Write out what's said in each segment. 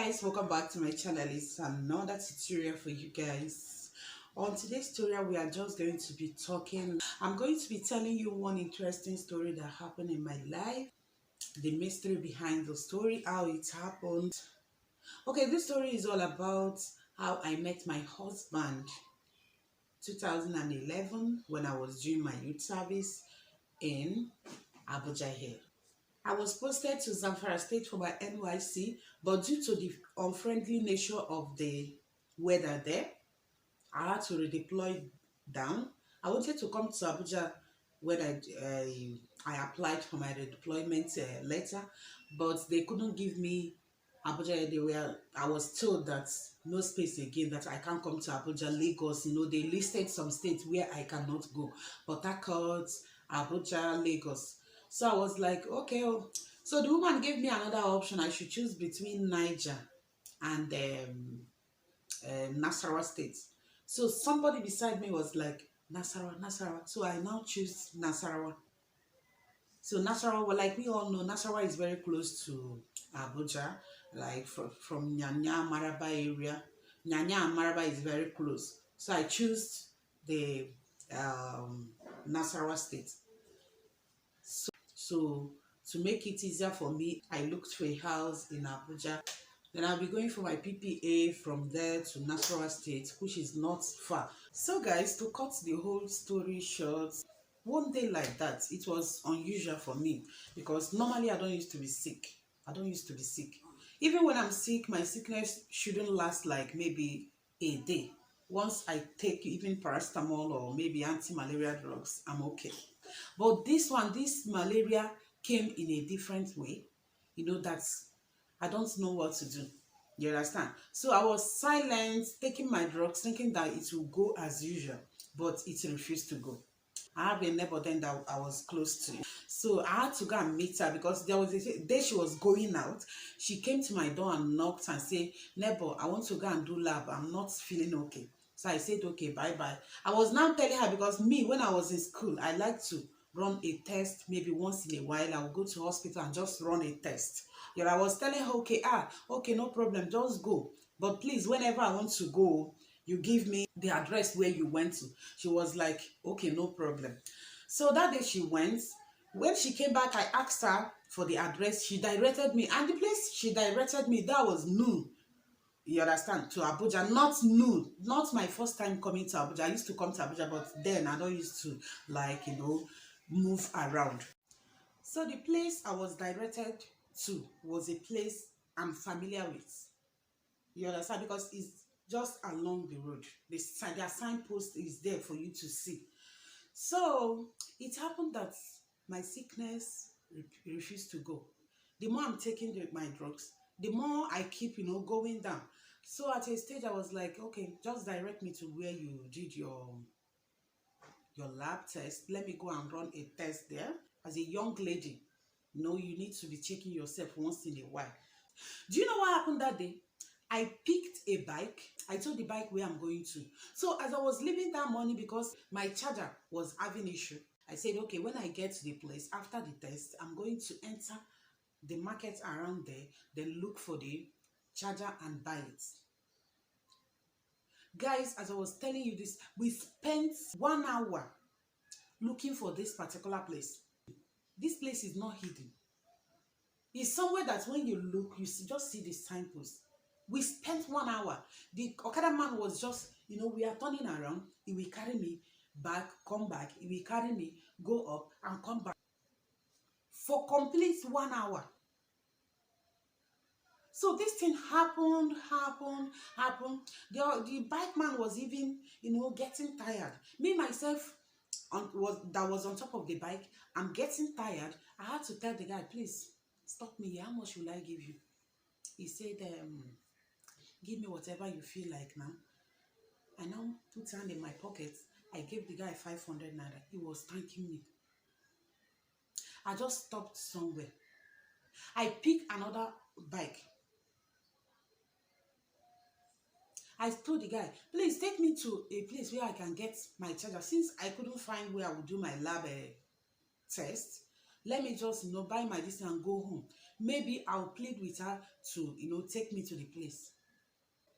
Guys, welcome back to my channel. It's another tutorial for you guys. On today's tutorial, we are just going to be talking. I'm going to be telling you one interesting story that happened in my life, the mystery behind the story, how it happened. Okay, this story is all about how I met my husband 2011 when I was doing my youth service in Abuja here. I was posted to Zamfara State for my NYC, but due to the unfriendly nature of the weather there, I had to redeploy down. I wanted to come to Abuja when I applied for my redeployment letter, but they couldn't give me Abuja. I was told that no space again, that I can't come to Abuja, Lagos. They listed some states where I cannot go, Port Harcourt, Abuja, Lagos. So I was like, okay. So the woman gave me another option. I should choose between Niger and Nasarawa State. So somebody beside me was like, Nasarawa. So I now choose Nasarawa. So Nasarawa, like we all know, Nasarawa is very close to Abuja, like from Nyanya, Maraba area. Nyanya and Maraba is very close. So I choose the Nasarawa State. So to make it easier for me, I looked for a house in Abuja. Then I'll be going for my PPA from there to Nasarawa State, which is not far. So guys, to cut the whole story short, one day like that, it was unusual for me because normally I don't used to be sick. Even when I'm sick, my sickness shouldn't last like maybe a day. Once I take even paracetamol or maybe anti-malaria drugs, I'm okay. But this malaria came in a different way. That's, I don't know what to do. You understand? So I was silent, taking my drugs, thinking that it will go as usual, but it refused to go. I have a neighbor then that I was close to. So I had to go and meet her because there was a day she was going out. She came to my door and knocked and said, neighbor, I want to go and do lab. I'm not feeling okay. So I said, okay, bye-bye. I was now telling her because me, when I was in school, I like to run a test maybe once in a while. I will go to hospital and just run a test. I was telling her, okay, no problem, just go. But please, whenever I want to go, you give me the address where you went to. She was like, okay, no problem. So that day she went. When she came back, I asked her for the address. She directed me. And the place she directed me, that was noon. You understand? To Abuja. Not noon. Not my first time coming to Abuja. I used to come to Abuja, but then I don't used to move around. So the place I was directed to was a place I'm familiar with. You understand? Because it's just along the road. Their signpost is there for you to see. So it happened that my sickness refused to go. The more I'm taking my drugs, the more I keep, going down. So at a stage, I was like, okay, just direct me to where you did your lab test. Let me go and run a test there. As a young lady, you need to be checking yourself once in a while. Do you know what happened that day? I picked a bike. I told the bike where I'm going to. So as I was leaving that morning, because my charger was having issue, I said, okay, when I get to the place after the test, I'm going to enter the market around there, then look for the charger and buy it. Guys, as I was telling you this, we spent 1 hour looking for this particular place. This place is not hidden. It's somewhere that when you look, you just see the signpost. We spent 1 hour. The Okada man was just, we are turning around. He will carry me back, come back. He will carry me, go up and come back. For complete 1 hour. So this thing happened. The bike man was even, getting tired. Me, myself, that was on top of the bike. I'm getting tired. I had to tell the guy, please, stop me. How much will I give you? He said, give me whatever you feel like now. I now put hand in my pocket. I gave the guy 500 naira. He was thanking me. I just stopped somewhere. I picked another bike. I told the guy, please take me to a place where I can get my charger. Since I couldn't find where I would do my lab test, Let me just, buy my this and go home. Maybe I'll plead with her to, take me to the place.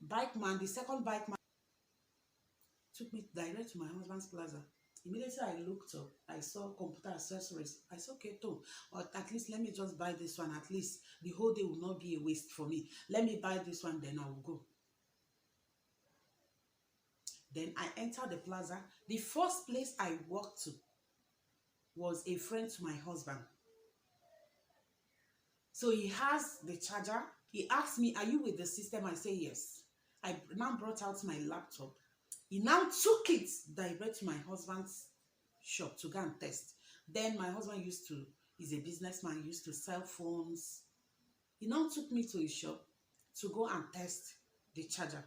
Bike man, the second bike man took me direct to my husband's plaza. Immediately I looked up, I saw computer accessories. I said, okay, Tom, but at least let me just buy this one. At least the whole day will not be a waste for me. Let me buy this one, then I will go. Then I entered the plaza. The first place I walked to was a friend to my husband. So he has the charger. He asked me, are you with the system? I say yes. I now brought out my laptop. He now took it direct to my husband's shop to go and test. Then my husband he's a businessman, used to sell phones. He now took me to his shop to go and test the charger.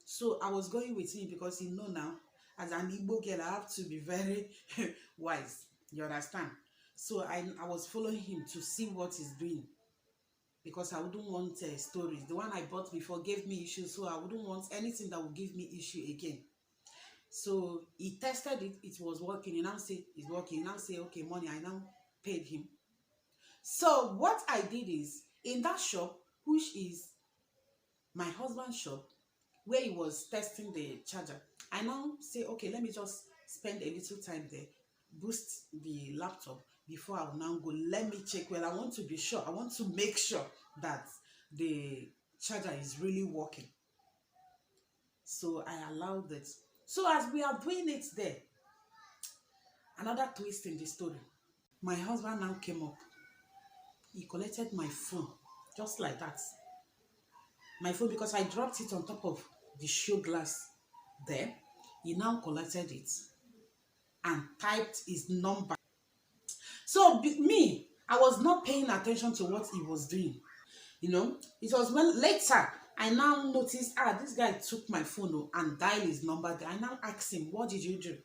So I was going with him because now, as an Igbo girl, I have to be very wise. You understand? So I was following him to see what he's doing, because I wouldn't want stories. The one I bought before gave me issues, so I wouldn't want anything that would give me issue again. So he tested it, it was working. He now say it's working. He now say, okay, money. I now paid him. So what I did is, in that shop, which is my husband's shop, where he was testing the charger, I now say, okay, let me just spend a little time there, boost the laptop before I will now go. Let me check. Well, I want to be sure. I want to make sure that the charger is really working. So I allowed it. So as we are doing it there, another twist in the story. My husband now came up. He collected my phone, just like that. My phone, because I dropped it on top of the show glass there. He now collected it and typed his number. So me, I was not paying attention to what he was doing. It was when later I now noticed, this guy took my phone and dialed his number there. I now asked him, what did you do?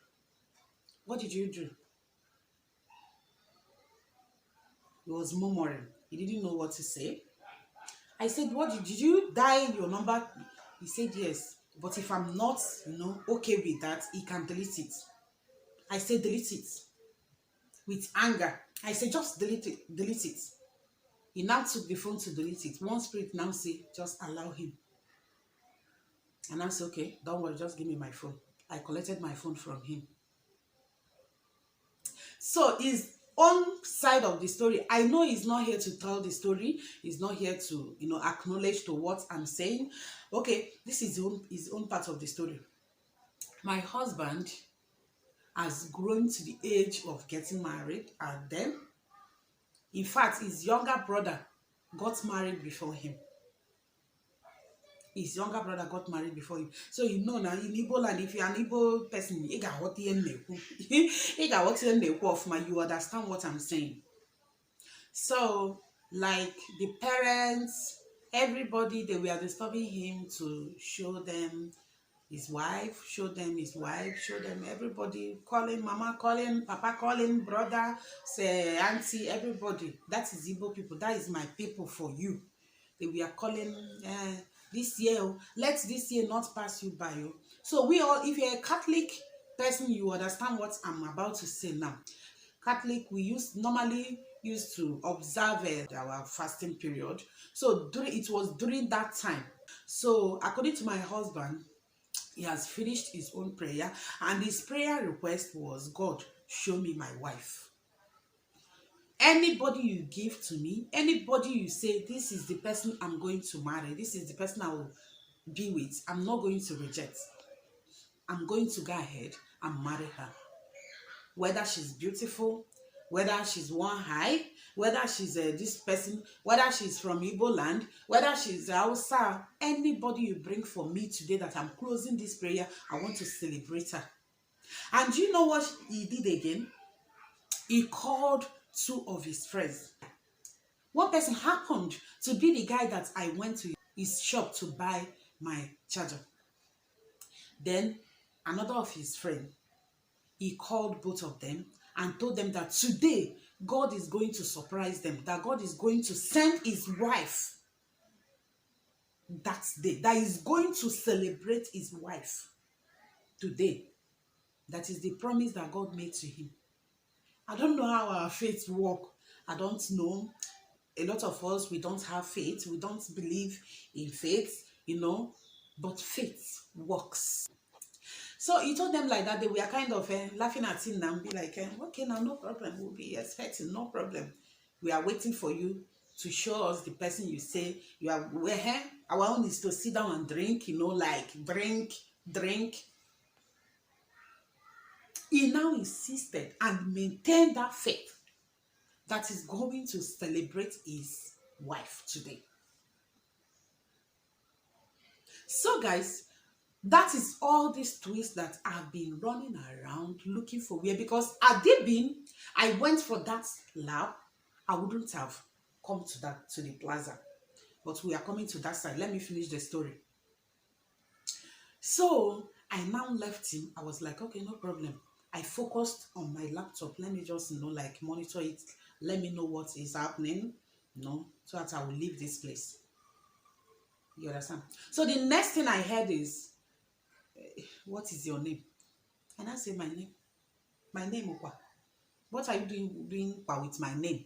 What did you do? He was murmuring. He didn't know what to say. I said, did you dial your number? He said, yes. But if I'm not, okay with that, he can delete it. I said, delete it. With anger. I said, just delete it. He now took the phone to delete it. One spirit now say, just allow him. And I said, okay, don't worry, just give me my phone. I collected my phone from him. So his own side of the story, I know he's not here to tell the story. He's not here to, acknowledge to what I'm saying. Okay, this is his own part of the story. My husband has grown to the age of getting married, and then, in fact, his younger brother got married before him. His younger brother got married before him. So now in Igbo land, if you're an Igbo person, you understand what I'm saying. So, like the parents, everybody, they were disturbing him to show them his wife, show them everybody, calling mama, calling papa, calling brother, say auntie, everybody. That is Igbo people. That is my people for you. They were calling this year, let this year not pass you by. So we all, if you're a Catholic person, you understand what I'm about to say now. Catholic, we normally used to observe our fasting period. So it was during that time. So according to my husband, he has finished his own prayer, and his prayer request was, God, show me my wife. Anybody you give to me, anybody you say, this is the person I'm going to marry, this is the person I will be with, I'm not going to reject. I'm going to go ahead and marry her. Whether she's beautiful, whether she's one high, whether she's this person, whether she's from Igbo land, whether she's Hausa, anybody you bring for me today that I'm closing this prayer, I want to celebrate her. And you know what he did again? He called two of his friends. One person happened to be the guy that I went to his shop to buy my charger. Then another of his friends, he called both of them and told them that today God is going to surprise them, that God is going to send his wife that day, that is going to celebrate his wife today. That is the promise that God made to him. I don't know how our faith work. I don't know. A lot of us, we don't have faith. We don't believe in faith, but faith works. So he told them like that. They were kind of laughing at him and be like, okay, now no problem. We'll be expecting, no problem. We are waiting for you to show us the person you say you are. Our own is to sit down and drink, like drink. He now insisted and maintained that faith that is going to celebrate his wife today. So guys, that is all these twists that I've been running around looking for where, because had they been, I went for that lab, I wouldn't have come to the plaza. But we are coming to that side. Let me finish the story. So I now left him. I was like, okay, no problem. I focused on my laptop. Let me just, like monitor it. Let me know what is happening, so that I will leave this place. You understand? So the next thing I heard is, what is your name? And I said, my name. My name, Okwa. What are you doing with my name?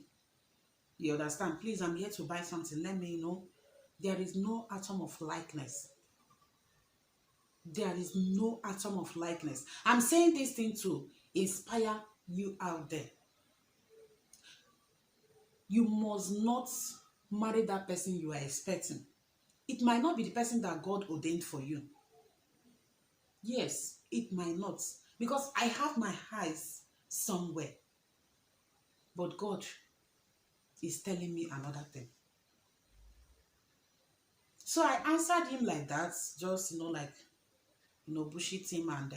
You understand? Please, I'm here to buy something. Let me know. There is no atom of likeness. There is no atom of likeness. I'm saying this thing to inspire you out there. You must not marry that person you are expecting. It might not be the person that God ordained for you. Yes, it might not. Because I have my eyes somewhere. But God is telling me another thing. So I answered him like that. Just, bullshit him, and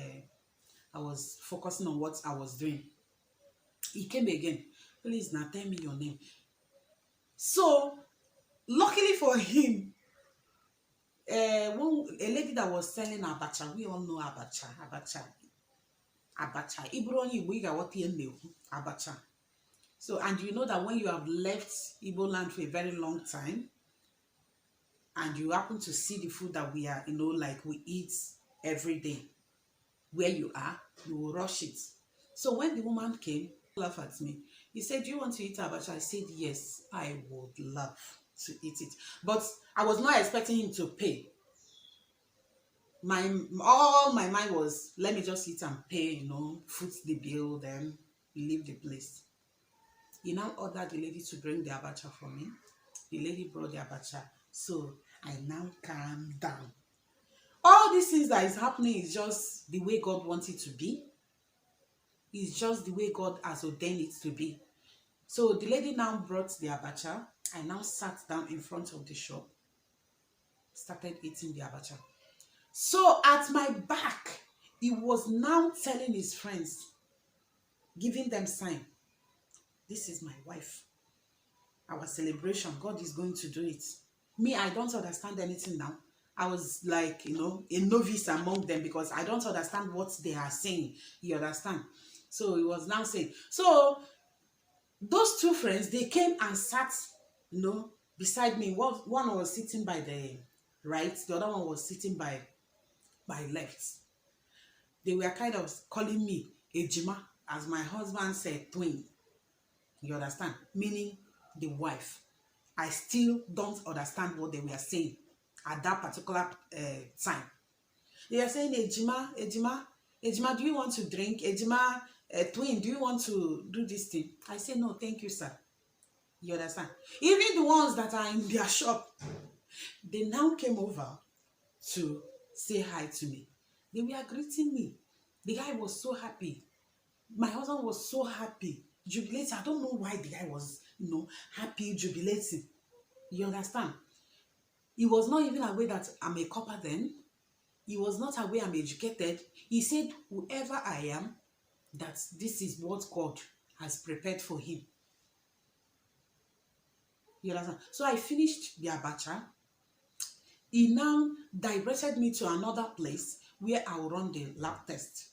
I was focusing on what I was doing. He came again. Please, now tell me your name. So, luckily for him, a lady that was selling abacha, we all know abacha. Abacha. So, and you know that when you have left Igbo land for a very long time, and you happen to see the food that we are, like we eat every day, where you are, you will rush it. So when the woman came, laughed at me. He said, do you want to eat abacha? I said, yes, I would love to eat it. But I was not expecting him to pay. All my mind was, let me just eat and pay, foot the bill, then leave the place. He now ordered the lady to bring the abacha for me. The lady brought the abacha. So I now calm down. All these things that is happening is just the way God wants it to be. It's just the way God has ordained it to be. So the lady now brought the abacha. I now sat down in front of the shop, started eating the abacha. So at my back, he was now telling his friends, giving them sign. This is my wife. Our celebration, God is going to do it. Me, I don't understand anything now. I was like, a novice among them because I don't understand what they are saying. You understand? So he was now saying. So those two friends, they came and sat, beside me. One was sitting by the right, the other one was sitting by left. They were kind of calling me Ejima, as my husband said, twin. You understand? Meaning the wife. I still don't understand what they were saying at that particular time. They are saying, Ejima, do you want to drink? Ejima, twin, do you want to do this thing? I say, no, thank you, sir. You understand? Even the ones that are in their shop, they now came over to say hi to me. They were greeting me. The guy was so happy. My husband was so happy, jubilating. I don't know why the guy was, happy, jubilating. You understand? He was not even aware that I'm a copper then. He was not aware I'm educated. He said, whoever I am, that this is what God has prepared for him. You understand? So I finished the abacha. He now directed me to another place where I will run the lab test.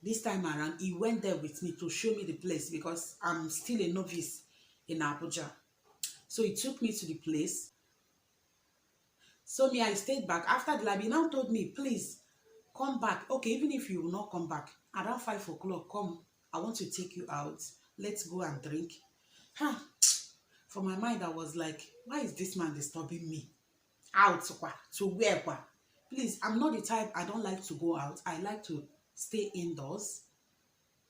This time around, he went there with me to show me the place because I'm still a novice in Abuja. So he took me to the place. So me, I stayed back. After the lab, he now told me, please, come back. Okay, even if you will not come back, around 5 o'clock, come I want to take you out. Let's go and drink. Huh. For my mind, I was like, why is this man disturbing me? Out, kwa, to where, kwa? Please, I'm not the type, I don't like to go out. I like to stay indoors.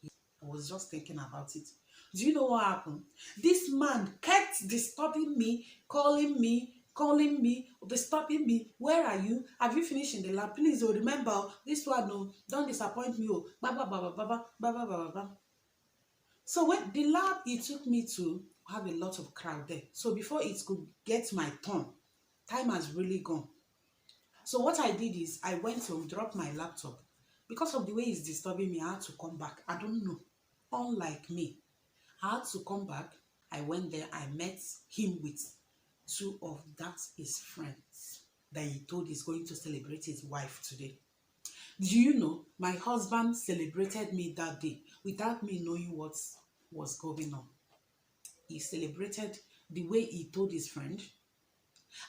I was just thinking about it. Do you know what happened? This man kept disturbing me, calling me, disturbing me. Where are you? Have you finished in the lab? Please, oh, remember this one. No, don't disappoint me. Oh, ba ba ba ba ba ba ba ba ba ba. So when the lab, it took me to have a lot of crowd there. So before it could get my turn, time has really gone. So what I did is I went home, dropped my laptop. Because of the way it's disturbing me, I had to come back. I don't know. Unlike me, I had to come back. I went there. I met him with two of that his friends that he told he's going to celebrate his wife today. Do you know, my husband celebrated me that day without me knowing what was going on. He celebrated the way he told his friend.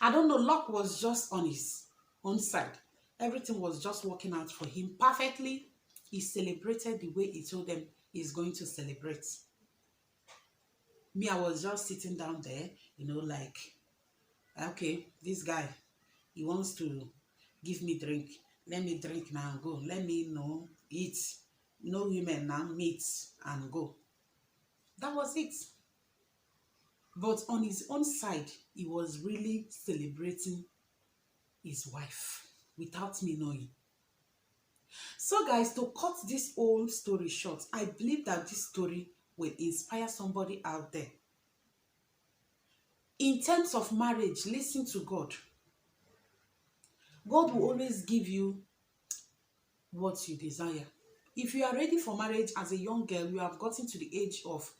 I don't know, luck was just on his own side. Everything was just working out for him perfectly. He celebrated the way he told them he's going to celebrate. Me, I was just sitting down there, like, okay, this guy, he wants to give me drink. Let me drink now and go. Let me eat. No women now, meet and go. That was it. But on his own side, he was really celebrating his wife without me knowing. So guys, to cut this whole story short, I believe that this story will inspire somebody out there. In terms of marriage, listen to God. God will always give you what you desire. If you are ready for marriage as a young girl, you have gotten to the age of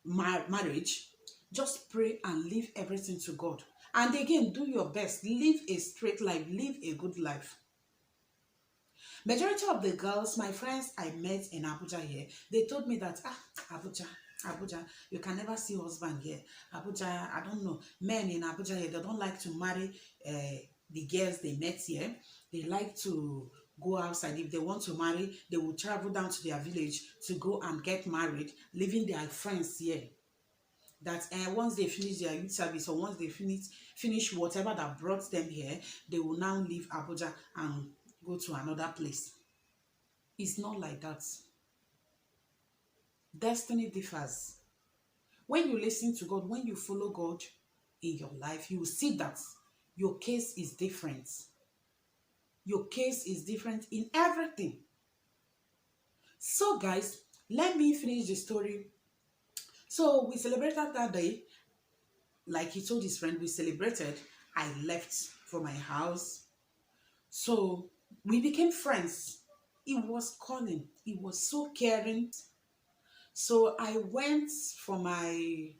marriage, just pray and leave everything to God. And again, do your best. Live a straight life. Live a good life. Majority of the girls, my friends I met in Abuja here, they told me that, Abuja, you can never see husband here. Abuja, I don't know. Men in Abuja here, they don't like to marry the girls they met here. They like to go outside. If they want to marry, they will travel down to their village to go and get married, leaving their friends here. That once they finish their youth service or once they finish whatever that brought them here, they will now leave Abuja and go to another place. It's not like that. Destiny differs. When you listen to God, when you follow God in your life, you will see that your case is different. Your case is different in everything. So guys, let me finish the story. So we celebrated that day. Like he told his friend, we celebrated. I left for my house. So we became friends. He was calling. He was so caring. So I went for my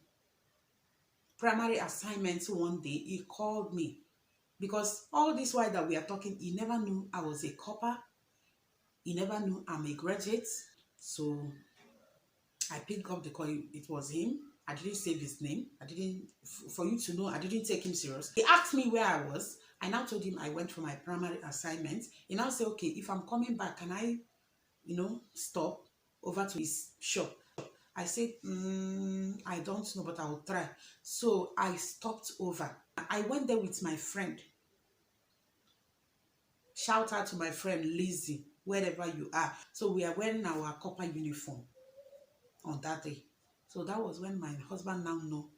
primary assignment one day. He called me because all this while that we are talking, he never knew I was a copper. He never knew I'm a graduate. So I picked up the call. It was him. I didn't save his name. For you to know, I didn't take him serious. He asked me where I was. I now told him I went for my primary assignment. He now said, okay, if I'm coming back, can I, stop over to his shop? I said, I don't know, but I will try. So I stopped over. I went there with my friend. Shout out to my friend Lizzie, wherever you are. So we are wearing our copper uniform on that day. So that was when my husband now know,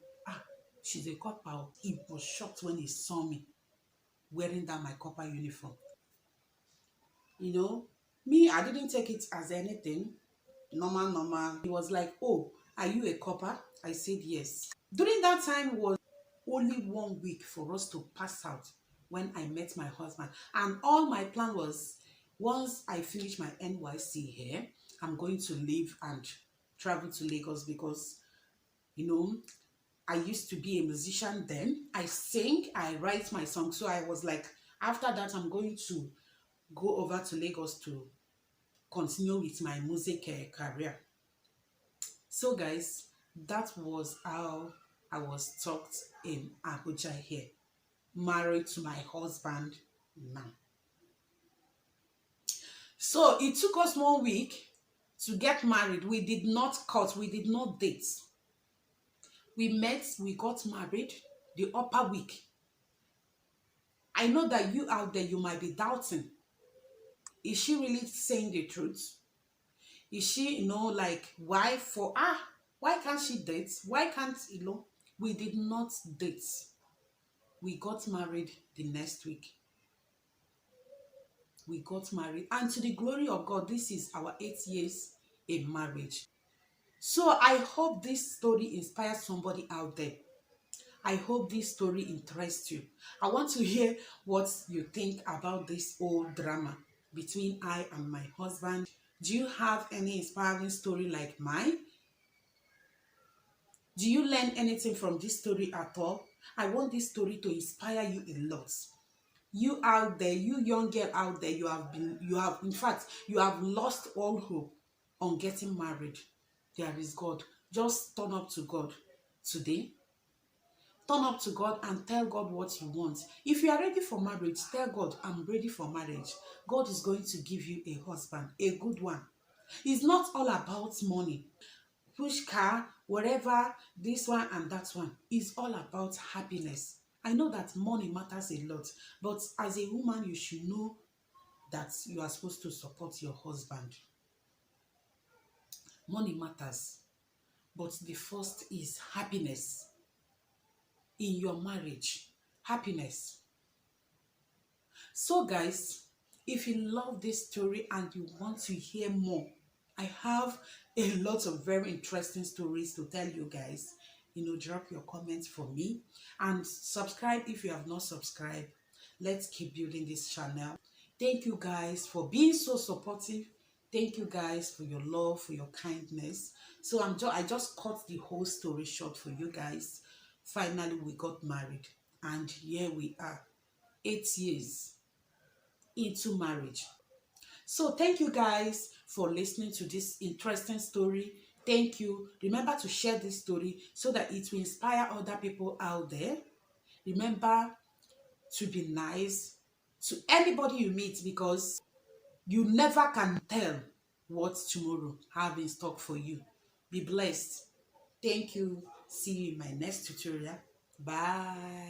she's a copper. He was shocked when he saw me wearing that my copper uniform. Me, I didn't take it as anything. Normal. He was like, oh, are you a copper? I said yes. During that time was only 1 week for us to pass out when I met my husband. And all my plan was, once I finish my NYC here, I'm going to leave and travel to Lagos because, I used to be a musician then. I sing, I write my songs. So I was like, after that, I'm going to go over to Lagos to continue with my music career. So guys, that was how I was tucked in Abuja here, married to my husband now. So it took us 1 week to get married. We did not cut, we did not date. We met, we got married the upper week. I know that you out there, you might be doubting, is she really saying the truth? Is she, like, why for, why can't she date? Why can't, we did not date. We got married the next week. We got married. And to the glory of God, this is our 8 years in marriage. So I hope this story inspires somebody out there. I hope this story interests you. I want to hear what you think about this old drama between I and my husband. Do you have any inspiring story like mine? Do you learn anything from this story at all? I want this story to inspire you a lot. You out there, you young girl out there, in fact, you have lost all hope on getting married. There is God. Just turn up to God today. Turn up to God and tell God what you want. If you are ready for marriage, tell God, I'm ready for marriage. God is going to give you a husband, a good one. It's not all about money. Push car, whatever, this one and that one. It's all about happiness. I know that money matters a lot, but as a woman, you should know that you are supposed to support your husband. Money matters, but the first is happiness in your marriage. Happiness. So guys, if you love this story and you want to hear more, I have a lot of very interesting stories to tell you guys. Drop your comments for me and subscribe if you have not subscribed. Let's keep building this channel. Thank you guys for being so supportive. Thank you guys for your love, for your kindness. So I just cut the whole story short for you guys. Finally, we got married and here we are, 8 years into marriage. So thank you guys for listening to this interesting story. Thank you. Remember to share this story so that it will inspire other people out there. Remember to be nice to anybody you meet, because you never can tell what tomorrow have in stock for you. Be blessed. Thank you. See you in my next tutorial. Bye.